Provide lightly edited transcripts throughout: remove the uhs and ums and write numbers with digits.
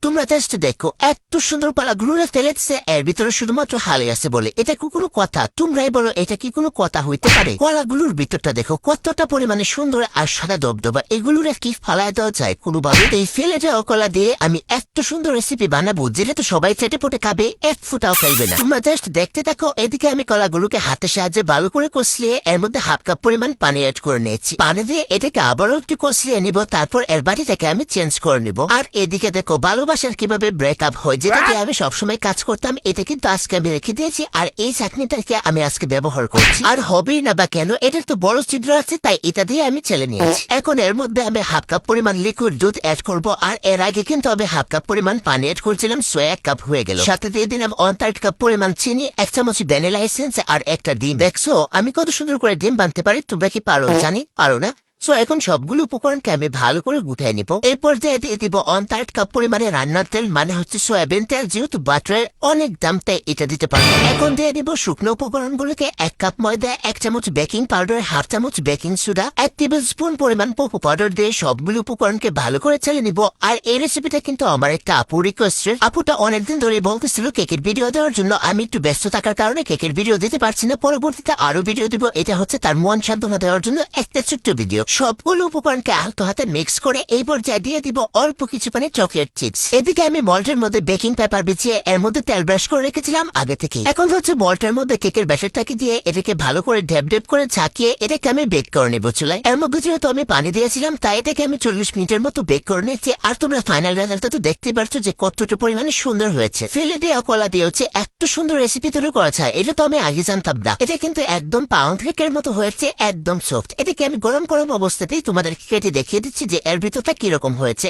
তোমরা জাস্ট দেখো এত সুন্দর পালাগুলো ফেলেছে, এর ভিতরে শুধুমাত্র হালে আছে বলে এটা কি কোনো কথা? তোমরাই বলো এটা কি কোনো কথা হইতে পারে? কলাগুলোর ভিতরটা দেখো কতটা পরিমাণে সুন্দর আর সাদা দবদবা, এগুলোর কি ফালায় দেওয়া যায় কোনোভাবে? এই ফেলে যাওয়া কলা দিয়ে আমি এত সুন্দর রেসিপি বানাবো যেটা তো সবাই চেটে পটে খাবে, এক ফুটাও খাইবে না। তোমরা জাস্ট দেখতে থাকো। এদিকে আমি কলাগুলোকে হাতের সাহায্যে ভালো করে কষলিয়ে এর মধ্যে হাফ কাপ পরিমাণ পানি অ্যাড করে নিয়েছি। পানি দিয়ে এটাকে আবারও একটু কষলিয়ে নিব, তারপর এর বাটিটাকে আমি চেঞ্জ করে নিব। আর এদিকে দেখো ভালোবাসার কিভাবে ব্রেকআপ হয়, যেটাকে আমি সবসময় কাজ করতাম, এটা কিন্তু আজকে আমি রেখে দিয়েছি। আর এই চাটনিটাকে আমি আজকে ব্যবহার করছি। আর হবেই না বা কেন, এটার তো বড় ছিদ্র আছে, তাই এটা দিয়ে আমি চেলে নিয়েছি। এখন এর মধ্যে আমি হাফ কাপ পরিমাণ লিকুইড দুধ অ্যাড করব। আর এর আগে কিন্তু আমি হাফ কাপ পরিমাণ পানি অ্যাড করছিলাম, সো 1 কাপ হয়ে গেল। সাথে দিয়ে দিলাম 1/3 কাপ পরিমাণ চিনি, 1 চামচ ভ্যানিলা এসেন্স আর একটা ডিম। দেখছো আমি কত সুন্দর করে ডিম বানতে পারি, তোমরা কি পারো? জানি পারো না। সো এখন সবগুলো উপকরণকে আমি ভালো করে গুটাই নিব। এরপর দিয়ে দিব 1/3 কাপ পরিমাণে রান্নার তেল, মানে হচ্ছে সয়াবিন তেল, যেহেতু বাটারের অনেক দাম তাই এটা দিতে পারবো। এখন দিয়ে দিব শুকনো উপকরণগুলোকে 1 কাপ ময়দা, 1 চামচ বেকিং পাউডার, হাফ চামচ বেকিং সোডা, 1 টেবিল স্পুন পরিমাণ কোকো পাউডার দিয়ে সবগুলো উপকরণকে ভালো করে চেলে নিব। আর এই রেসিপিটা কিন্তু আমার একটা আপু রিকোয়েস্টের। আপুটা অনেকদিন ধরে বলতেছিল কেকের ভিডিও দেওয়ার জন্য, আমি একটু ব্যস্ত থাকার কারণে কেকের ভিডিও দিতে পারছি না। পরবর্তীতে আরো ভিডিও দিব, এটা হচ্ছে তার মন সান্ত্বনা দেওয়ার জন্য একটা ছোট্ট ভিডিও। সবগুলো উপকরণকে আলতো হাতে মিক্স করে এই পর্যায়ে দিয়ে দিব অল্প কিছু পানি চকলেট চিপস। এদিকে আমি মল্টের মধ্যে বেকিং পেপার বিছিয়ে এর মধ্যে তেল ব্রাশ করে রেখেছিলাম আগে থেকে। এখন হচ্ছে মল্টের মধ্যে কেকের ব্যাটারটাকে দিয়ে এটাকে ভালো করে ঢেপ ঢেপ করে ঝাঁকিয়ে এটাকে আমি বেক করে নেবো চুলায়। এর মধ্যে যেহেতু আমি পানি দিয়েছিলাম তাই এটাকে আমি 40 মিনিটের মতো বেক করে নিয়েছি। আর তোমরা ফাইনাল রেজাল্টটা তো দেখতে পারছো যে কতটা পরিমাণে সুন্দর হয়েছে। ফেলে দেওয়া কলা দিয়ে হচ্ছে এত সুন্দর রেসিপি তৈরি করা যায়, এটা তো আমি আগে জানতাম না। এটা কিন্তু একদম পাউন্ড কেকের মতো হয়েছে, একদম সফট। এটাকে আমি গরম গরম অবস্থাতেই তোমাদের কেটে দেখিয়ে দিচ্ছি যে এর ভিতরটা কিরকম হয়েছে।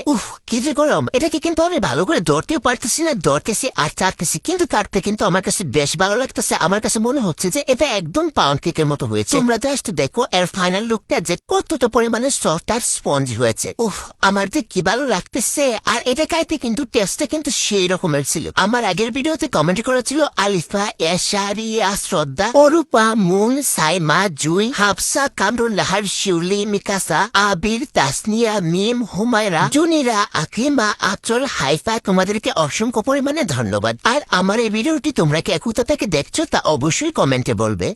কি যে গরম, এটাকে কিন্তু আমি ভালো করে ধরতেও পারতেছি না, ধরতেছি আর চাটতেছি, কিন্তু কাটতে কিন্তু আমার কাছে বেশ ভালো লাগতেছে। আমার কাছে মনে হচ্ছে যে এটা একদম পাউন্ড কেকের মতো হয়েছে। তোমরা জাস্ট দেখো এর ফাইনাল লুকটা যে কতটা পরিমাণে সফট আর স্পঞ্জ হয়েছে। আমার যে কি ভালো লাগতেছে। আর এটা খাইতে কিন্তু টেস্টটা কিন্তু সেই রকমের ছিল। আমার আগের ভিডিওতে কমেন্ট করেছিল আলিফা, এশারিয়া, শ্রদ্ধা, অরূপা, মুন, সাইমা, জুই, হাফসা, কামরুন, লাহার, শিউলি, মিকাসা, আবির, তাসনিয়া, মিম, হুমায়রা, জুনিরা, আকিমা, আচল, হাইফা, তোমাদেরকে অসংখ্য পরিমাণে ধন্যবাদ। আর আমার এই ভিডিওটি তোমরা কি কোথা থেকে দেখছো তা অবশ্যই কমেন্টে বলবে।